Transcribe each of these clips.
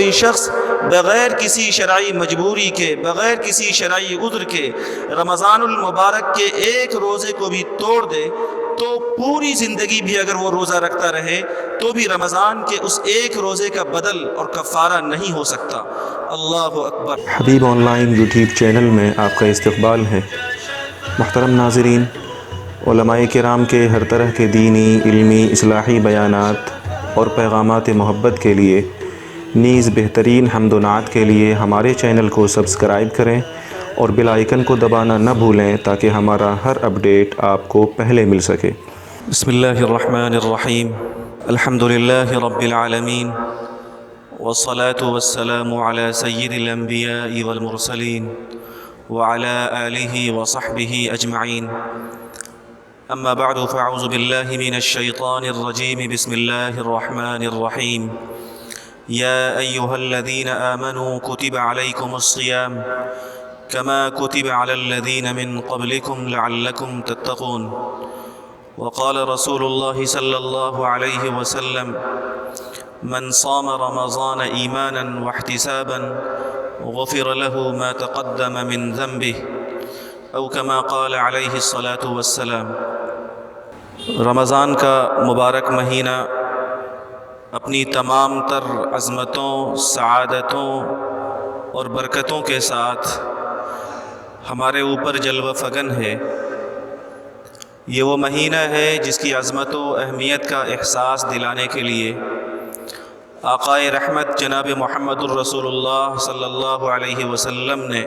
کوئی شخص بغیر کسی شرعی مجبوری کے، بغیر کسی شرعی عذر کے رمضان المبارک کے ایک روزے کو بھی توڑ دے تو پوری زندگی بھی اگر وہ روزہ رکھتا رہے تو بھی رمضان کے اس ایک روزے کا بدل اور کفارہ نہیں ہو سکتا۔ اللہ اکبر۔ حبیب آن لائن یوٹیوب چینل میں آپ کا استقبال ہے۔ محترم ناظرین، علماء کرام کے ہر طرح کے دینی، علمی، اصلاحی بیانات اور پیغامات محبت کے لیے نیز بہترین حمد و نعت کے لیے ہمارے چینل کو سبسکرائب کریں اور بیل آئیکن کو دبانا نہ بھولیں تاکہ ہمارا ہر اپڈیٹ آپ کو پہلے مل سکے۔ بسم اللہ الرحمن الرحیم، الحمد للہ رب العالمین، والصلاة والسلام على سید الانبیاء والمرسلین وعلى آلہ وصحبہ اجمعین، اما بعد فاعوذ باللہ من الشیطان الرجیم، بسم اللہ الرحمن الرحیم، یا ایہا الذین آمنوا کتب علیکم الصیام کما کتب علی الذین من قبلکم لعلکم تتقون، وقال رسول اللہ صلی اللہ علیہ وسلم من صام رمضان ایمانا واحتسابا غفر له ما تقدم من ذنبه او كما قال علیہ الصلاة والسلام۔ رمضان کا مبارک مہینہ اپنی تمام تر عظمتوں، سعادتوں اور برکتوں کے ساتھ ہمارے اوپر جلوہ فگن ہے۔ یہ وہ مہینہ ہے جس کی عظمت و اہمیت کا احساس دلانے کے لیے آقائے رحمت جناب محمد الرسول اللہ صلی اللہ علیہ وسلم نے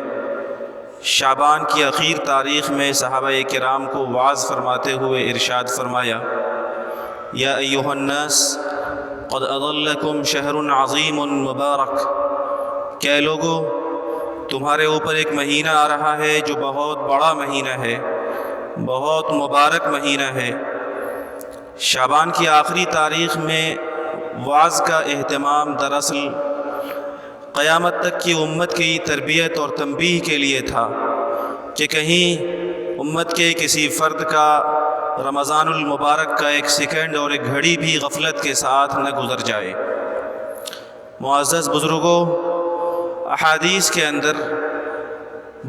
شعبان کی اخیر تاریخ میں صحابہ کرام کو وعظ فرماتے ہوئے ارشاد فرمایا، یا ایھا الناس قد اضلکم شہر عظیم مبارک، کہ لوگو تمہارے اوپر ایک مہینہ آ رہا ہے جو بہت بڑا مہینہ ہے، بہت مبارک مہینہ ہے۔ شعبان کی آخری تاریخ میں وعظ کا اہتمام دراصل قیامت تک کی امت کی تربیت اور تنبیہ کے لیے تھا کہ کہیں امت کے کسی فرد کا رمضان المبارک کا ایک سیکنڈ اور ایک گھڑی بھی غفلت کے ساتھ نہ گزر جائے۔ معزز بزرگوں، احادیث کے اندر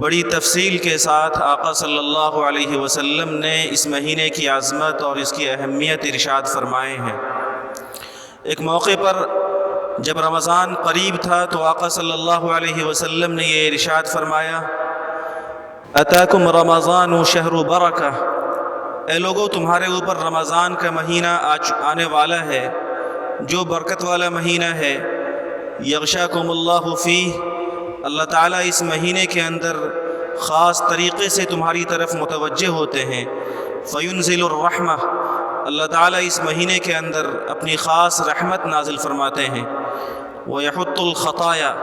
بڑی تفصیل کے ساتھ آقا صلی اللہ علیہ وسلم نے اس مہینے کی عظمت اور اس کی اہمیت ارشاد فرمائے ہیں۔ ایک موقع پر جب رمضان قریب تھا تو آقا صلی اللہ علیہ وسلم نے یہ ارشاد فرمایا، اتاکم رمضان شہر برکہ، اے لوگو تمہارے اوپر رمضان کا مہینہ آنے والا ہے جو برکت والا مہینہ ہے۔ یغشاکم اللہ فیہ، اللہ تعالیٰ اس مہینے کے اندر خاص طریقے سے تمہاری طرف متوجہ ہوتے ہیں۔ فینزل الرحمہ، اللہ تعالیٰ اس مہینے کے اندر اپنی خاص رحمت نازل فرماتے ہیں۔ ویحط الخطایا،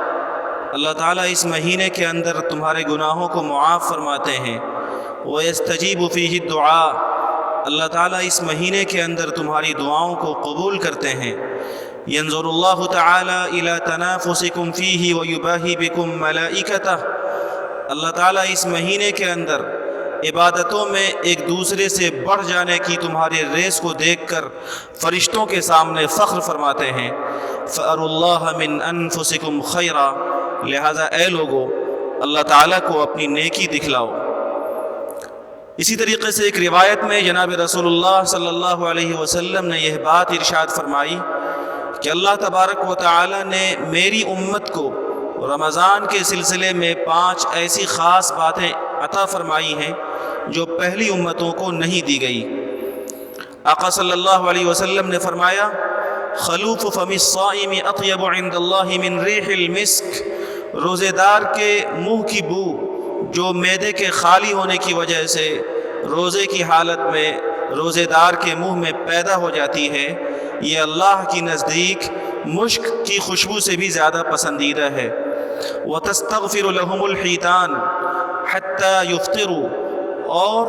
اللہ تعالیٰ اس مہینے کے اندر تمہارے گناہوں کو معاف فرماتے ہیں۔ ویستجیب فیہ الدعاء، اللہ تعالیٰ اس مہینے کے اندر تمہاری دعاؤں کو قبول کرتے ہیں۔ ینظر اللہ تعالیٰ الی تنافسکم فیہ ویباہی بکم ملائکتہ، اللہ تعالیٰ اس مہینے کے اندر عبادتوں میں ایک دوسرے سے بڑھ جانے کی تمہارے ریس کو دیکھ کر فرشتوں کے سامنے فخر فرماتے ہیں۔ فَأَرُوا اللَّهَ مِنْ أَنفُسِكُمْ خَيْرًا، لہذا اے لوگو اللہ تعالیٰ کو اپنی نیکی دکھلاؤ۔ اسی طریقے سے ایک روایت میں جناب رسول اللہ صلی اللہ علیہ وسلم نے یہ بات ارشاد فرمائی کہ اللہ تبارک و تعالیٰ نے میری امت کو رمضان کے سلسلے میں 5 ایسی خاص باتیں عطا فرمائی ہیں جو پہلی امتوں کو نہیں دی گئی۔ آقا صلی اللہ علیہ وسلم نے فرمایا، خلوف فم الصائم اطیب عند اللہ من ریح المسک، روزے دار کے منہ کی بو جو معدے کے خالی ہونے کی وجہ سے روزے کی حالت میں روزے دار کے منہ میں پیدا ہو جاتی ہے، یہ اللہ کی نزدیک مشک کی خوشبو سے بھی زیادہ پسندیدہ ہے۔ وَتَسْتَغْفِرُ لَهُمُ الْحِيتَانِ حَتَّى يُفْطِرُوا، اور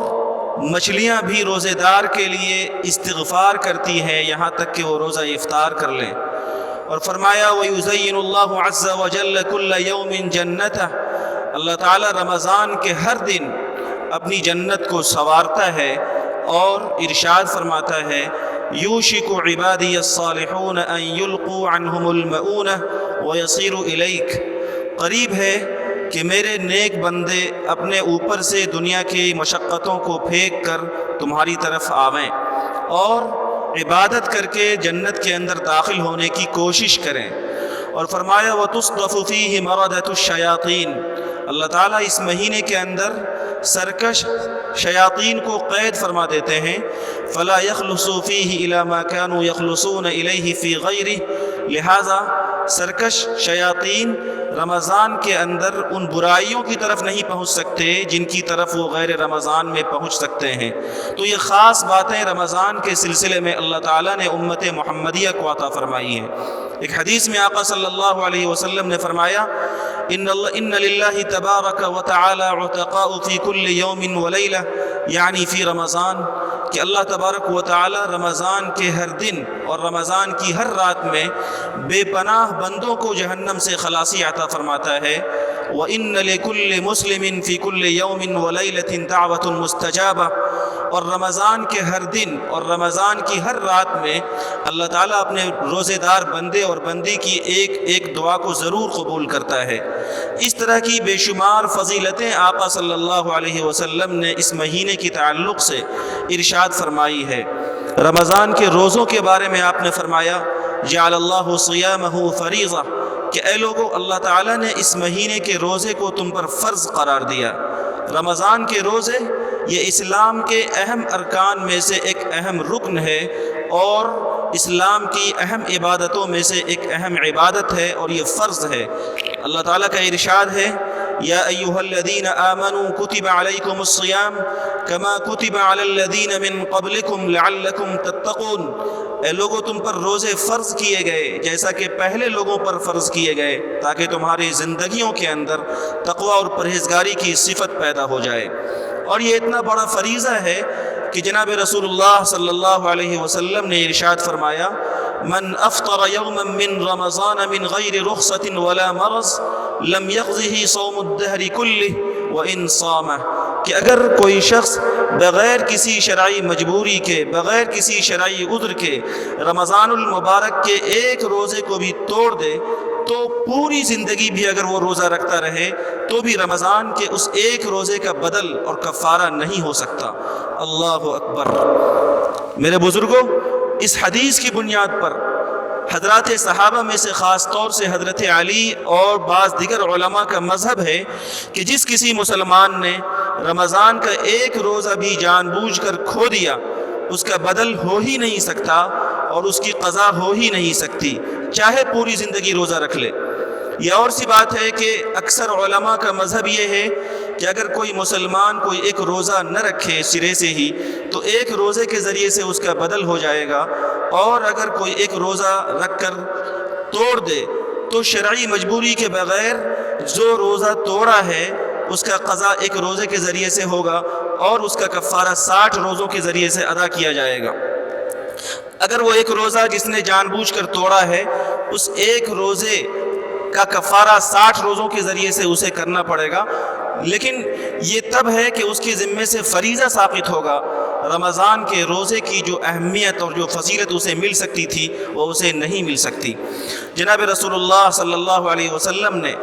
مچھلیاں بھی روزے دار کے لیے استغفار کرتی ہیں یہاں تک کہ وہ روزہ افطار کر لیں۔ اور فرمایا وَيُزَيِّنُ اللَّهُ عَزَّ وَجَلَّ كُلَّ يَوْمٍ جَنَّتَهُ، اللہ تعالیٰ رمضان کے ہر دن اپنی جنت کو سنوارتا ہے اور ارشاد فرماتا ہے، یوشک عبادی الصالحون ان یلقوا عنہم المؤونہ ويصير إليك، قریب ہے کہ میرے نیک بندے اپنے اوپر سے دنیا کی مشقتوں کو پھینک کر تمہاری طرف آویں اور عبادت کر کے جنت کے اندر داخل ہونے کی کوشش کریں۔ اور فرمایا وَتُصْطَفُ فِيهِ مَرَدَةُ الشَّيَاطِينَ، اللہ تعالیٰ اس مہینے کے اندر سرکش شیاطین کو قید فرما دیتے ہیں، فَلَا يَخْلُصُوا فِيهِ إِلَى مَا كَانُوا يَخْلُصُونَ إِلَيْهِ فِي غَيْرِهِ، لہٰذا سرکش شیاطین رمضان کے اندر ان برائیوں کی طرف نہیں پہنچ سکتے جن کی طرف وہ غیر رمضان میں پہنچ سکتے ہیں۔ تو یہ خاص باتیں رمضان کے سلسلے میں اللہ تعالیٰ نے امت محمدیہ کو عطا فرمائی ہیں۔ ایک حدیث میں آقا صلی اللہ علیہ وسلم نے فرمایا ان للہ تبارک و تعالی عتقاء فی کل یوم و لیلہ، یعنی فی رمضان، کہ اللہ تبارک و تعالی رمضان کے ہر دن اور رمضان کی ہر رات میں بے پناہ بندوں کو جہنم سے خلاصی عطا فرماتا ہے۔ وَإِنَّ لِكُلِّ مُسْلِمٍ فِي كُلِّ يَوْمٍ وَلَيْلَةٍ دَعْوَةٌ مُسْتَجَابَةٌ، اور رمضان کے ہر دن اور رمضان کی ہر رات میں اللہ تعالیٰ اپنے روزے دار بندے اور بندی کی ایک ایک دعا کو ضرور قبول کرتا ہے۔ اس طرح کی بے شمار فضیلتیں آقا صلی اللہ علیہ وسلم نے اس مہینے کی تعلق سے ارشاد فرمائی ہے۔ رمضان کے روزوں کے بارے میں آپ نے فرمایا جعل اللہ صیامہ فریضہ، کہ اے لوگو اللہ تعالیٰ نے اس مہینے کے روزے کو تم پر فرض قرار دیا۔ رمضان کے روزے یہ اسلام کے اہم ارکان میں سے ایک اہم رکن ہے اور اسلام کی اہم عبادتوں میں سے ایک اہم عبادت ہے اور یہ فرض ہے۔ اللہ تعالیٰ کا ارشاد ہے یا ایھا الذین آمنوا کتب علیکم الصیام کما کتب علی الذین من قبلکم لعلکم تتقون، اے لوگوں تم پر روزے فرض کیے گئے جیسا کہ پہلے لوگوں پر فرض کیے گئے تاکہ تمہاری زندگیوں کے اندر تقوی اور پرہیزگاری کی صفت پیدا ہو جائے۔ اور یہ اتنا بڑا فریضہ ہے کہ جناب رسول اللہ صلی اللہ علیہ وسلم نے ارشاد فرمایا من افطر یوما من رمضان من غیر رخصت ولا مرض لم یقضه صوم الدہر کلہ وان صامہ، کہ اگر کوئی شخص بغیر کسی شرعی مجبوری کے، بغیر کسی شرعی عذر کے رمضان المبارک کے ایک روزے کو بھی توڑ دے تو پوری زندگی بھی اگر وہ روزہ رکھتا رہے تو بھی رمضان کے اس ایک روزے کا بدل اور کفارہ نہیں ہو سکتا۔ اللہ اکبر۔ میرے بزرگوں، اس حدیث کی بنیاد پر حضرات صحابہ میں سے خاص طور سے حضرت علی اور بعض دیگر علماء کا مذہب ہے کہ جس کسی مسلمان نے رمضان کا ایک روزہ بھی جان بوجھ کر کھو دیا اس کا بدل ہو ہی نہیں سکتا اور اس کی قضا ہو ہی نہیں سکتی، چاہے پوری زندگی روزہ رکھ لے۔ یہ اور سی بات ہے کہ اکثر علماء کا مذہب یہ ہے کہ اگر کوئی مسلمان کوئی ایک روزہ نہ رکھے سرے سے ہی تو ایک روزے کے ذریعے سے اس کا بدل ہو جائے گا، اور اگر کوئی ایک روزہ رکھ کر توڑ دے تو شرعی مجبوری کے بغیر جو روزہ توڑا ہے اس کا قضا ایک روزے کے ذریعے سے ہوگا اور اس کا کفارہ 60 روزوں کے ذریعے سے ادا کیا جائے گا۔ اگر وہ ایک روزہ جس نے جان بوجھ کر توڑا ہے اس ایک روزے کا کفارہ 60 روزوں کے ذریعے سے اسے کرنا پڑے گا، لیکن یہ تب ہے کہ اس کے ذمے سے فریضہ ثابت ہوگا۔ رمضان کے روزے کی جو اہمیت اور جو فضیلت اسے مل سکتی تھی وہ اسے نہیں مل سکتی۔ جناب رسول اللہ صلی اللہ علیہ وسلم نے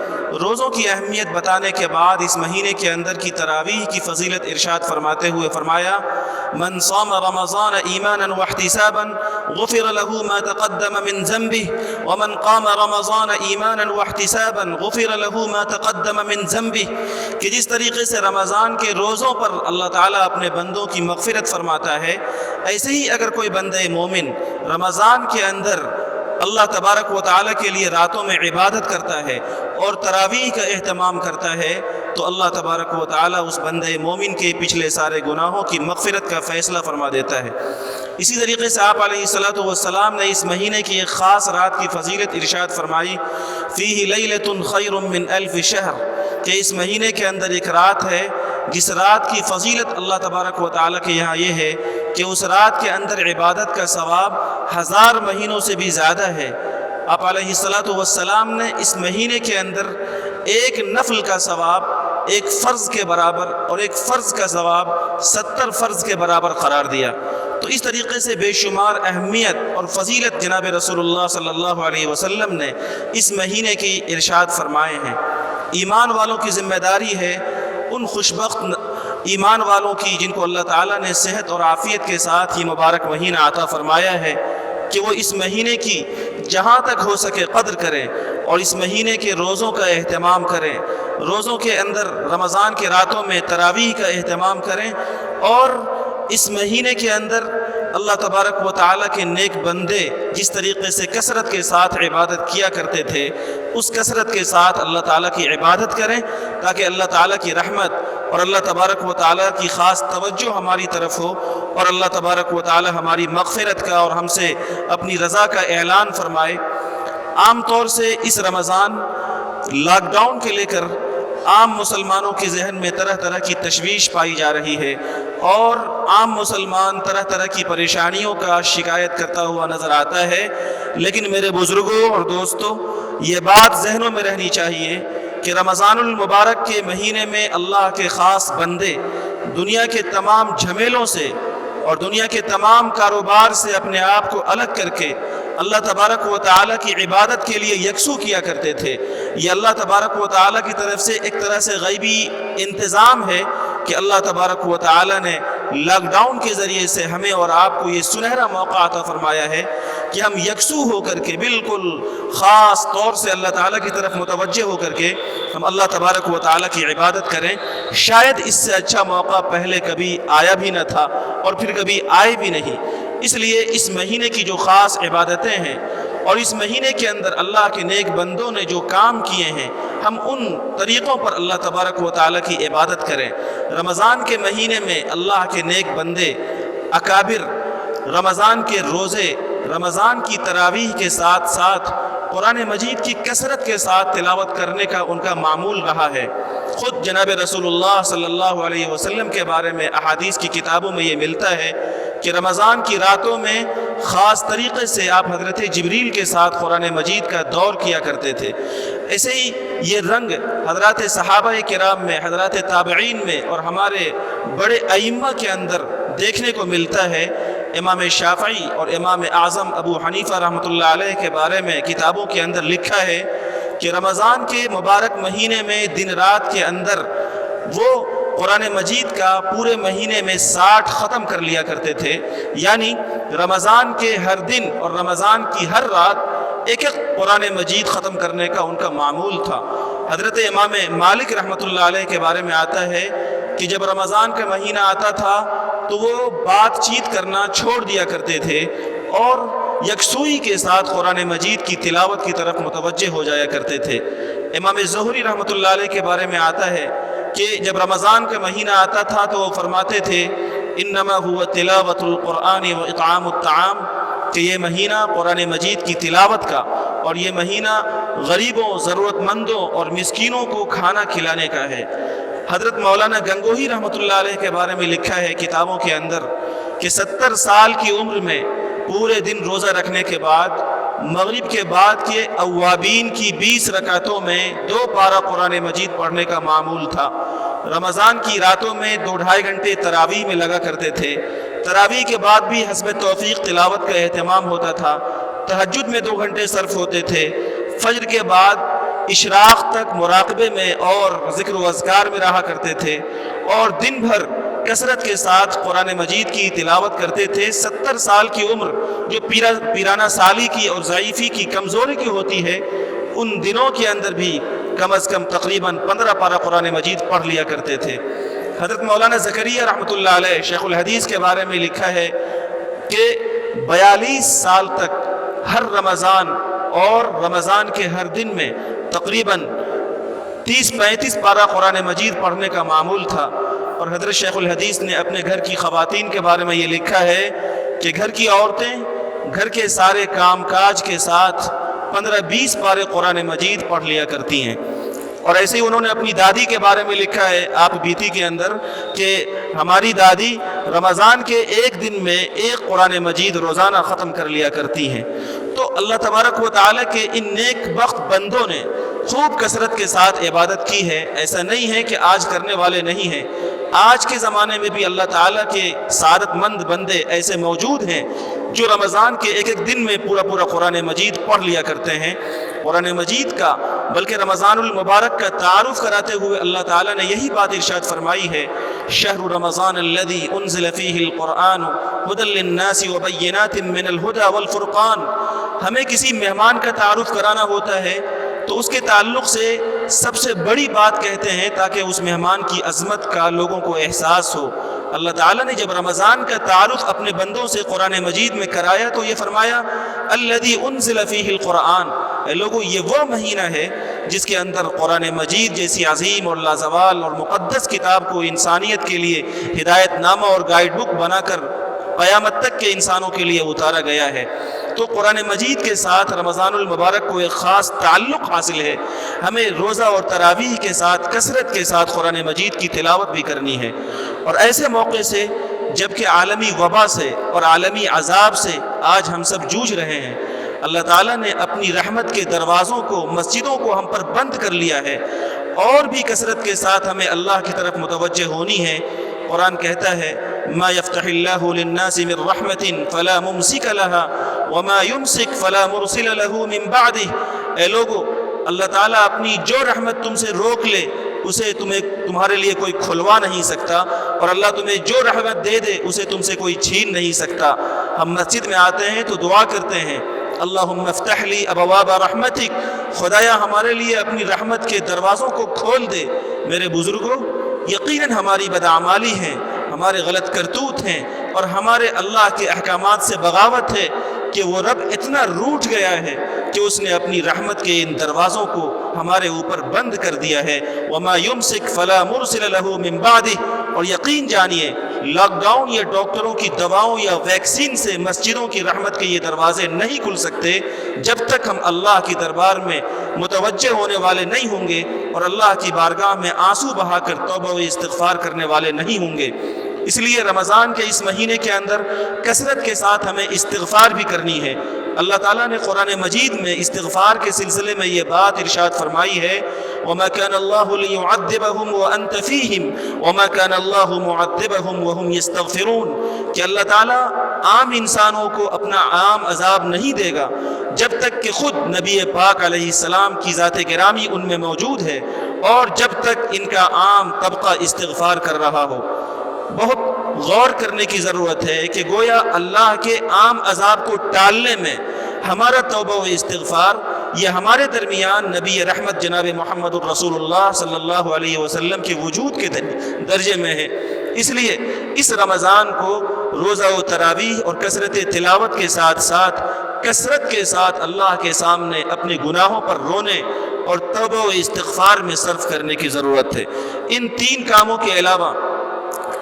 روزوں کی اہمیت بتانے کے بعد اس مہینے کے اندر کی تراویح کی فضیلت ارشاد فرماتے ہوئے فرمایا من صام رمضان ایمانا واحتسابا غفر له ما تقدم من ذنبه ومن قام رمضان ایمانا واحتسابا غفر له ما تقدم من ذنبه، کہ جس طریقے سے رمضان کے روزوں پر اللہ تعالیٰ اپنے بندوں کی مغفرت فرماتا ہے، ایسے ہی اگر کوئی بندہ مومن رمضان کے اندر اللہ تبارک و تعالیٰ کے لیے راتوں میں عبادت کرتا ہے اور تراویح کا اہتمام کرتا ہے تو اللہ تبارک و تعالیٰ اس بندے مومن کے پچھلے سارے گناہوں کی مغفرت کا فیصلہ فرما دیتا ہے۔ اسی طریقے سے آپ علیہ الصلاۃ والسلام نے اس مہینے کی ایک خاص رات کی فضیلت ارشاد فرمائی فیہ لیلۃ خیر من الف شہر، کہ اس مہینے کے اندر ایک رات ہے جس رات کی فضیلت اللہ تبارک و تعالیٰ کے یہاں یہ ہے کہ اس رات کے اندر عبادت کا ثواب 1000 مہینوں سے بھی زیادہ ہے۔ آپ علیہ الصلاۃ والسلام نے اس مہینے کے اندر ایک نفل کا ثواب ایک فرض کے برابر اور ایک فرض کا ثواب 70 فرض کے برابر قرار دیا۔ تو اس طریقے سے بے شمار اہمیت اور فضیلت جناب رسول اللہ صلی اللہ علیہ وسلم نے اس مہینے کی ارشاد فرمائے ہیں۔ ایمان والوں کی ذمہ داری ہے، ان خوشبخت ایمان والوں کی جن کو اللہ تعالیٰ نے صحت اور عافیت کے ساتھ یہ مبارک مہینہ عطا فرمایا ہے، کہ وہ اس مہینے کی جہاں تک ہو سکے قدر کریں اور اس مہینے کے روزوں کا اہتمام کریں، روزوں کے اندر رمضان کے راتوں میں تراویح کا اہتمام کریں، اور اس مہینے کے اندر اللہ تبارک و تعالیٰ کے نیک بندے جس طریقے سے کثرت کے ساتھ عبادت کیا کرتے تھے، اس کثرت کے ساتھ اللہ تعالیٰ کی عبادت کریں، تاکہ اللہ تعالیٰ کی رحمت اور اللہ تبارک و تعالیٰ کی خاص توجہ ہماری طرف ہو، اور اللہ تبارک و تعالیٰ ہماری مغفرت کا اور ہم سے اپنی رضا کا اعلان فرمائے۔ عام طور سے اس رمضان لاک ڈاؤن کے لے کر عام مسلمانوں کے ذہن میں طرح طرح کی تشویش پائی جا رہی ہے، اور عام مسلمان طرح طرح کی پریشانیوں کا شکایت کرتا ہوا نظر آتا ہے، لیکن میرے بزرگوں اور دوستوں، یہ بات ذہنوں میں رہنی چاہیے کہ رمضان المبارک کے مہینے میں اللہ کے خاص بندے دنیا کے تمام جھمیلوں سے اور دنیا کے تمام کاروبار سے اپنے آپ کو الگ کر کے اللہ تبارک و تعالیٰ کی عبادت کے لیے یکسو کیا کرتے تھے۔ یہ اللہ تبارک و تعالیٰ کی طرف سے ایک طرح سے غیبی انتظام ہے کہ اللہ تبارک و تعالیٰ نے لاک ڈاؤن کے ذریعے سے ہمیں اور آپ کو یہ سنہرا موقع عطا فرمایا ہے کہ ہم یکسو ہو کر کے بالکل خاص طور سے اللہ تعالیٰ کی طرف متوجہ ہو کر کے ہم اللہ تبارک و تعالیٰ کی عبادت کریں۔ شاید اس سے اچھا موقع پہلے کبھی آیا بھی نہ تھا اور پھر کبھی آئے بھی نہیں۔ اس لیے اس مہینے کی جو خاص عبادتیں ہیں اور اس مہینے کے اندر اللہ کے نیک بندوں نے جو کام کیے ہیں، ہم ان طریقوں پر اللہ تبارک و تعالیٰ کی عبادت کریں۔ رمضان کے مہینے میں اللہ کے نیک بندے اکابر رمضان کے روزے، رمضان کی تراویح کے ساتھ ساتھ قرآن مجید کی کثرت کے ساتھ تلاوت کرنے کا ان کا معمول رہا ہے۔ خود جناب رسول اللہ صلی اللہ علیہ وسلم کے بارے میں احادیث کی کتابوں میں یہ ملتا ہے کہ رمضان کی راتوں میں خاص طریقے سے آپ حضرت جبریل کے ساتھ قرآن مجید کا دور کیا کرتے تھے۔ ایسے ہی یہ رنگ حضرات صحابہ کرام میں، حضرات تابعین میں اور ہمارے بڑے ائمہ کے اندر دیکھنے کو ملتا ہے۔ امام شافعی اور امام اعظم ابو حنیفہ رحمۃ اللہ علیہ کے بارے میں کتابوں کے اندر لکھا ہے کہ رمضان کے مبارک مہینے میں دن رات کے اندر وہ قرآن مجید کا پورے مہینے میں 60 ختم کر لیا کرتے تھے، یعنی رمضان کے ہر دن اور رمضان کی ہر رات ایک ایک قرآن مجید ختم کرنے کا ان کا معمول تھا۔ حضرت امام مالک رحمۃ اللہ علیہ کے بارے میں آتا ہے کہ جب رمضان کا مہینہ آتا تھا تو وہ بات چیت کرنا چھوڑ دیا کرتے تھے اور یکسوئی کے ساتھ قرآن مجید کی تلاوت کی طرف متوجہ ہو جایا کرتے تھے۔ امام زہری رحمۃ اللہ علیہ کے بارے میں آتا ہے کہ جب رمضان کا مہینہ آتا تھا تو وہ فرماتے تھے انما هو تلاوت القرآن و اطعام الطعام، کہ یہ مہینہ قرآن مجید کی تلاوت کا اور یہ مہینہ غریبوں، ضرورت مندوں اور مسکینوں کو کھانا کھلانے کا ہے۔ حضرت مولانا گنگوہی رحمۃ اللہ علیہ کے بارے میں لکھا ہے کتابوں کے اندر کہ 70 سال کی عمر میں پورے دن روزہ رکھنے کے بعد مغرب کے بعد کے اوابین کی 20 رکعتوں میں 2 پارہ قرآن مجید پڑھنے کا معمول تھا۔ رمضان کی راتوں میں 2-2.5 گھنٹے تراویح میں لگا کرتے تھے۔ تراویح کے بعد بھی حسب توفیق تلاوت کا اہتمام ہوتا تھا۔ تہجد میں 2 گھنٹے صرف ہوتے تھے۔ فجر کے بعد اشراق تک مراقبے میں اور ذکر و اذکار میں رہا کرتے تھے اور دن بھر کثرت کے ساتھ قرآن مجید کی تلاوت کرتے تھے۔ 70 سال کی عمر جو پیرانہ سالی کی اور ضعیفی کی، کمزوری کی ہوتی ہے، ان دنوں کے اندر بھی کم از کم تقریباً 15 پارہ قرآن مجید پڑھ لیا کرتے تھے۔ حضرت مولانا زکریا رحمۃ اللہ علیہ شیخ الحدیث کے بارے میں لکھا ہے کہ 42 سال تک ہر رمضان اور رمضان کے ہر دن میں تقریباً 30-35 پارہ قرآن مجید پڑھنے کا معمول تھا۔ اور حضرت شیخ الحدیث نے اپنے گھر کی خواتین کے بارے میں یہ لکھا ہے کہ گھر کی عورتیں گھر کے سارے کام کاج کے ساتھ 15-20 پارے قرآن مجید پڑھ لیا کرتی ہیں۔ اور ایسے ہی انہوں نے اپنی دادی کے بارے میں لکھا ہے آپ بیتی کے اندر کہ ہماری دادی رمضان کے ایک دن میں 1 قرآن مجید روزانہ ختم کر لیا کرتی ہیں۔ تو اللہ تبارک و تعالیٰ کے ان نیک بخت بندوں نے خوب کثرت کے ساتھ عبادت کی ہے۔ ایسا نہیں ہے کہ آج کرنے والے نہیں ہیں، آج کے زمانے میں بھی اللہ تعالیٰ کے سعادت مند بندے ایسے موجود ہیں جو رمضان کے ایک ایک دن میں پورا قرآن مجید پڑھ لیا کرتے ہیں۔ قرآن مجید کا بلکہ رمضان المبارک کا تعارف کراتے ہوئے اللہ تعالیٰ نے یہی بات ارشاد فرمائی ہے، شہر رمضان الذی انزل فیہ القرآن ھدی للناس وبینات من الھدی والفرقان۔ ہمیں کسی مہمان کا تعارف کرانا ہوتا ہے تو اس کے تعلق سے سب سے بڑی بات کہتے ہیں تاکہ اس مہمان کی عظمت کا لوگوں کو احساس ہو۔ اللہ تعالیٰ نے جب رمضان کا تعارف اپنے بندوں سے قرآن مجید میں کرایا تو یہ فرمایا الذی انزل فیہ القرآن، اے لوگو یہ وہ مہینہ ہے جس کے اندر قرآن مجید جیسی عظیم اور لازوال اور مقدس کتاب کو انسانیت کے لیے ہدایت نامہ اور گائیڈ بک بنا کر قیامت تک کے انسانوں کے لیے اتارا گیا ہے۔ تو قرآن مجید کے ساتھ رمضان المبارک کو ایک خاص تعلق حاصل ہے۔ ہمیں روزہ اور تراویح کے ساتھ کثرت کے ساتھ قرآن مجید کی تلاوت بھی کرنی ہے، اور ایسے موقع سے جب کہ عالمی وبا سے اور عالمی عذاب سے آج ہم سب جوجھ رہے ہیں، اللہ تعالیٰ نے اپنی رحمت کے دروازوں کو، مسجدوں کو ہم پر بند کر لیا ہے، اور بھی کثرت کے ساتھ ہمیں اللہ کی طرف متوجہ ہونی ہے۔ قرآن کہتا ہے ما یفتح اللہ للناس من رحمت فلا ممسک لها وما یمسک فلا مرسل له من بعدہ۔ اے لوگو، اللہ تعالیٰ اپنی جو رحمت تم سے روک لے اسے تمہارے لیے کوئی کھلوا نہیں سکتا، اور اللہ تمہیں جو رحمت دے دے اسے تم سے کوئی چھین نہیں سکتا۔ ہم مسجد میں آتے ہیں تو دعا کرتے ہیں اللہم افتح لی ابواب رحمتک، خدایا ہمارے لیے اپنی رحمت کے دروازوں کو کھول دے۔ میرے بزرگوں، یقیناً ہماری بدعمالی ہے، ہمارے غلط کرتوت ہیں، اور ہمارے اللہ کے احکامات سے بغاوت ہے کہ وہ رب اتنا روٹھ گیا ہے کہ اس نے اپنی رحمت کے ان دروازوں کو ہمارے اوپر بند کر دیا ہے۔ وما یمسک فلا مرسل له من بعدہ۔ اور یقین جانیے لاک ڈاؤن یا ڈاکٹروں کی دواؤں یا ویکسین سے مسجدوں کی رحمت کے یہ دروازے نہیں کھل سکتے جب تک ہم اللہ کی دربار میں متوجہ ہونے والے نہیں ہوں گے اور اللہ کی بارگاہ میں آنسو بہا کر توبہ و استغفار کرنے والے نہیں ہوں گے۔ اس لیے رمضان کے اس مہینے کے اندر کثرت کے ساتھ ہمیں استغفار بھی کرنی ہے۔ اللہ تعالیٰ نے قرآن مجید میں استغفار کے سلسلے میں یہ بات ارشاد فرمائی ہے وَمَا كَانَ اللَّهُ لِيُعَذِّبَهُمْ وَأَنْتَ فِيهِمْ وَمَا كَانَ اللَّهُ مُعَذِّبَهُمْ وَهُمْ يَسْتَغْفِرُونَ کہ اللہ تعالیٰ عام انسانوں کو اپنا عام عذاب نہیں دے گا جب تک کہ خود نبی پاک علیہ السلام کی ذات گرامی ان میں موجود ہے اور جب تک ان کا عام طبقہ استغفار کر رہا ہو۔ بہت غور کرنے کی ضرورت ہے کہ گویا اللہ کے عام عذاب کو ٹالنے میں ہمارا توبہ و استغفار یہ ہمارے درمیان نبی رحمت جناب محمد الرسول اللہ صلی اللہ علیہ وسلم کے وجود کے درجے میں ہے۔ اس لیے اس رمضان کو روزہ و تراویح اور کثرت تلاوت کے ساتھ ساتھ کثرت کے ساتھ اللہ کے سامنے اپنے گناہوں پر رونے اور توبہ و استغفار میں صرف کرنے کی ضرورت ہے۔ ان تین کاموں کے علاوہ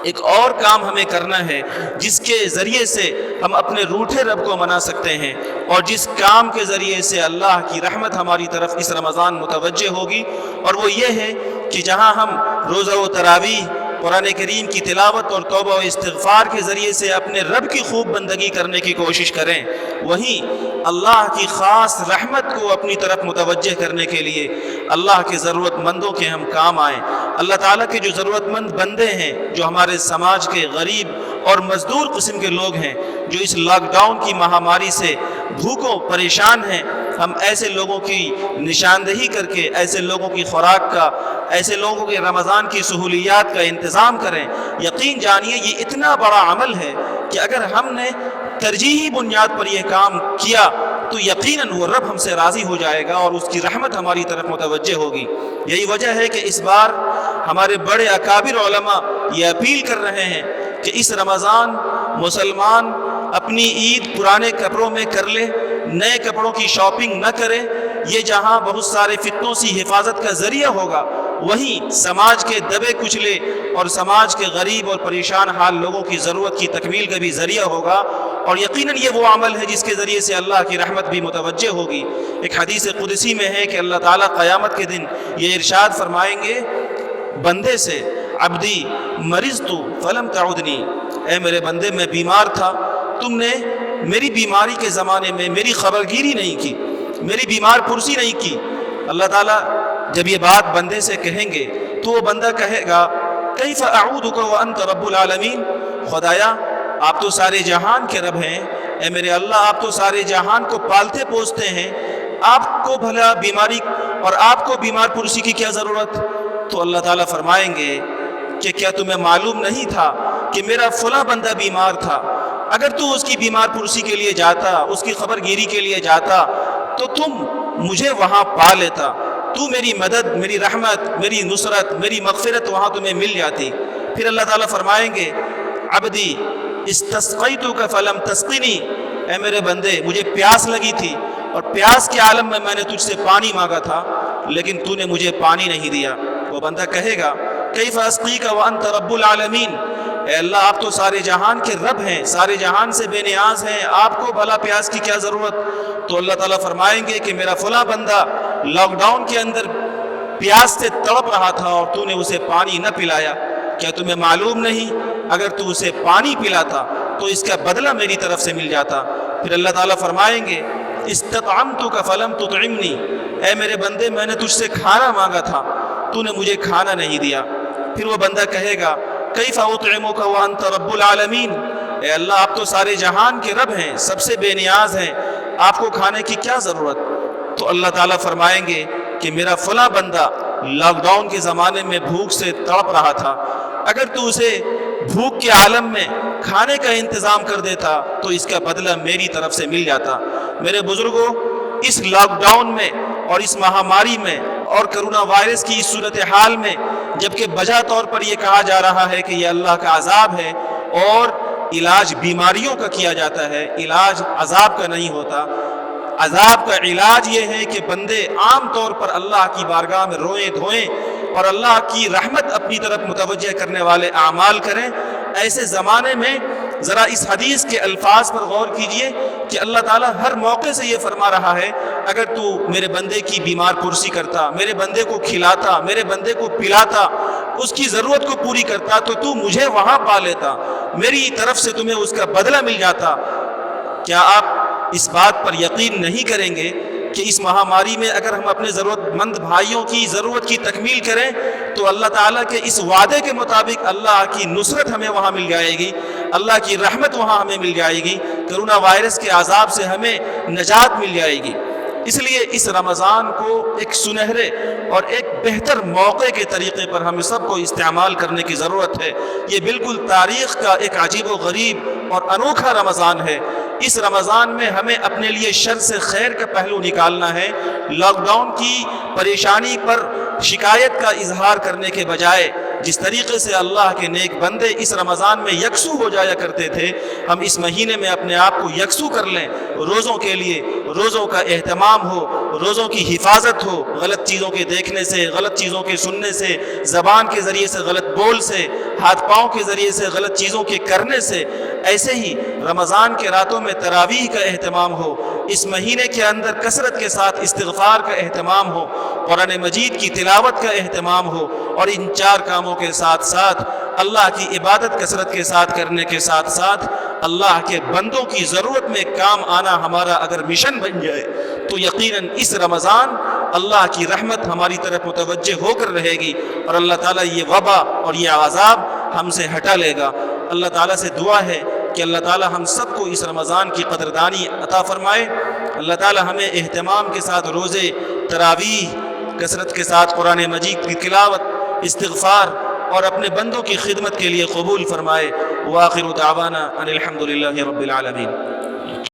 ایک اور کام ہمیں کرنا ہے جس کے ذریعے سے ہم اپنے روٹھے رب کو منا سکتے ہیں، اور جس کام کے ذریعے سے اللہ کی رحمت ہماری طرف اس رمضان متوجہ ہوگی، اور وہ یہ ہے کہ جہاں ہم روزہ و تراویح، قرآن کریم کی تلاوت اور توبہ و استغفار کے ذریعے سے اپنے رب کی خوب بندگی کرنے کی کوشش کریں، وہیں اللہ کی خاص رحمت کو اپنی طرف متوجہ کرنے کے لیے اللہ کے ضرورت مندوں کے ہم کام آئیں۔ اللہ تعالیٰ کے جو ضرورت مند بندے ہیں، جو ہمارے سماج کے غریب اور مزدور قسم کے لوگ ہیں، جو اس لاک ڈاؤن کی مہاماری سے بھوکوں پریشان ہیں، ہم ایسے لوگوں کی نشاندہی کر کے، ایسے لوگوں کی خوراک کا، ایسے لوگوں کے رمضان کی سہولیات کا انتظام کریں۔ یقین جانیے یہ اتنا بڑا عمل ہے کہ اگر ہم نے ترجیحی بنیاد پر یہ کام کیا تو یقیناً وہ رب ہم سے راضی ہو جائے گا اور اس کی رحمت ہماری طرف متوجہ ہوگی۔ یہی وجہ ہے کہ اس بار ہمارے بڑے اکابر علماء یہ اپیل کر رہے ہیں کہ اس رمضان مسلمان اپنی عید پرانے کپڑوں میں کر لے، نئے کپڑوں کی شاپنگ نہ کرے۔ یہ جہاں بہت سارے فتنوں سے حفاظت کا ذریعہ ہوگا، وہیں سماج کے دبے کچلے اور سماج کے غریب اور پریشان حال لوگوں کی ضرورت کی تکمیل کا بھی ذریعہ ہوگا، اور یقیناً یہ وہ عمل ہے جس کے ذریعے سے اللہ کی رحمت بھی متوجہ ہوگی۔ ایک حدیث قدسی میں ہے کہ اللہ تعالیٰ قیامت کے دن یہ ارشاد فرمائیں گے بندے سے عبدی مرضت فلم تعدنی، اے میرے بندے میں بیمار تھا، تم نے میری بیماری کے زمانے میں میری خبرگیری نہیں کی، میری بیمار پرسی نہیں کی۔ اللہ تعالیٰ جب یہ بات بندے سے کہیں گے تو وہ بندہ کہے گا کیف اعودک وانت رب العالمین، خدایا آپ تو سارے جہان کے رب ہیں، اے میرے اللہ آپ تو سارے جہان کو پالتے پوستے ہیں، آپ کو بھلا بیماری اور آپ کو بیمار پرسی کی کیا ضرورت؟ تو اللہ تعالیٰ فرمائیں گے کہ کیا تمہیں معلوم نہیں تھا کہ میرا فلاں بندہ بیمار تھا، اگر تو اس کی بیمار پرسی کے لیے جاتا، اس کی خبر گیری کے لیے جاتا تو تم مجھے وہاں پا لیتا، تو میری مدد، میری رحمت، میری نصرت، میری مغفرت وہاں تمہیں مل جاتی۔ پھر اللہ تعالیٰ فرمائیں گے عبدی استسقیتک فلم تسقنی، اے میرے بندے مجھے پیاس لگی تھی اور پیاس کے عالم میں میں نے تجھ سے پانی مانگا تھا لیکن تو نے مجھے پانی نہیں دیا۔ وہ بندہ کہے گا کیف اسقیک وانت رب العالمین، اے اللہ آپ تو سارے جہان کے رب ہیں، سارے جہان سے بے نیاز ہیں، آپ کو بھلا پیاس کی کیا ضرورت؟ تو اللہ تعالیٰ فرمائیں گے کہ میرا فلاں بندہ لاک ڈاؤن کے اندر پیاس سے تڑپ رہا تھا اور تو نے اسے پانی نہ پلایا، کیا تمہیں معلوم نہیں اگر تو اسے پانی پلاتا تو اس کا بدلہ میری طرف سے مل جاتا؟ پھر اللہ تعالیٰ فرمائیں گے استطعمتک فلم تطعمنی، اے میرے بندے میں نے تجھ سے کھانا مانگا تھا تو نے مجھے کھانا نہیں دیا۔ پھر وہ بندہ کہے گا کیف اطعمک وانت رب العالمین، اے اللہ آپ تو سارے جہان کے رب ہیں، سب سے بے نیاز ہیں، آپ کو کھانے کی کیا ضرورت؟ تو اللہ تعالیٰ فرمائیں گے کہ میرا فلاں بندہ لاک ڈاؤن کے زمانے میں بھوک سے تڑپ رہا تھا، اگر تو اسے بھوک کے عالم میں کھانے کا انتظام کر دیتا تو اس کا بدلہ میری طرف سے مل جاتا۔ میرے بزرگوں، اس لاک ڈاؤن میں اور اس مہاماری میں اور کرونا وائرس کی اس صورتحال میں جبکہ بجا طور پر یہ کہا جا رہا ہے کہ یہ اللہ کا عذاب ہے اور علاج بیماریوں کا کیا جاتا ہے، علاج عذاب کا نہیں ہوتا، عذاب کا علاج یہ ہے کہ بندے عام طور پر اللہ کی بارگاہ میں روئیں دھوئیں اور اللہ کی رحمت اپنی طرف متوجہ کرنے والے اعمال کریں۔ ایسے زمانے میں ذرا اس حدیث کے الفاظ پر غور کیجئے کہ اللہ تعالیٰ ہر موقع سے یہ فرما رہا ہے اگر تو میرے بندے کی بیمار پرسی کرتا، میرے بندے کو کھلاتا، میرے بندے کو پلاتا، اس کی ضرورت کو پوری کرتا تو مجھے وہاں پا لیتا، میری طرف سے تمہیں اس کا بدلہ مل جاتا۔ کیا آپ اس بات پر یقین نہیں کریں گے کہ اس مہاماری میں اگر ہم اپنے ضرورت مند بھائیوں کی ضرورت کی تکمیل کریں تو اللہ تعالیٰ کے اس وعدے کے مطابق اللہ کی نصرت ہمیں وہاں مل جائے گی، اللہ کی رحمت وہاں ہمیں مل جائے گی، کرونا وائرس کے عذاب سے ہمیں نجات مل جائے گی۔ اس لیے اس رمضان کو ایک سنہرے اور ایک بہتر موقع کے طریقے پر ہم سب کو استعمال کرنے کی ضرورت ہے۔ یہ بالکل تاریخ کا ایک عجیب و غریب اور انوکھا رمضان ہے۔ اس رمضان میں ہمیں اپنے لیے شر سے خیر کا پہلو نکالنا ہے۔ لاک ڈاؤن کی پریشانی پر شکایت کا اظہار کرنے کے بجائے جس طریقے سے اللہ کے نیک بندے اس رمضان میں یکسو ہو جایا کرتے تھے، ہم اس مہینے میں اپنے آپ کو یکسو کر لیں۔ روزوں کے لیے روزوں کا اہتمام ہو، روزوں کی حفاظت ہو، غلط چیزوں کے دیکھنے سے، غلط چیزوں کے سننے سے، زبان کے ذریعے سے غلط بول سے، ہاتھ پاؤں کے ذریعے سے غلط چیزوں کے کرنے سے۔ ایسے ہی رمضان کے راتوں میں تراویح کا اہتمام ہو، اس مہینے کے اندر کثرت کے ساتھ استغفار کا اہتمام ہو، قرآن مجید کی تلاوت کا اہتمام ہو، اور ان چار کاموں کے ساتھ ساتھ اللہ کی عبادت کثرت کے ساتھ کرنے کے ساتھ ساتھ اللہ کے بندوں کی ضرورت میں کام آنا ہمارا اگر مشن بن جائے تو یقیناً اس رمضان اللہ کی رحمت ہماری طرف متوجہ ہو کر رہے گی اور اللہ تعالیٰ یہ وبا اور یہ عذاب ہم سے ہٹا لے گا۔ اللہ تعالیٰ سے دعا ہے کہ اللہ تعالیٰ ہم سب کو اس رمضان کی قدردانی عطا فرمائے۔ اللہ تعالیٰ ہمیں اہتمام کے ساتھ روزے، تراویح، کثرت کے ساتھ قرآن مجید کی تلاوت، استغفار اور اپنے بندوں کی خدمت کے لیے قبول فرمائے۔ وآخر دعوانا ان الحمد للہ رب العالمین۔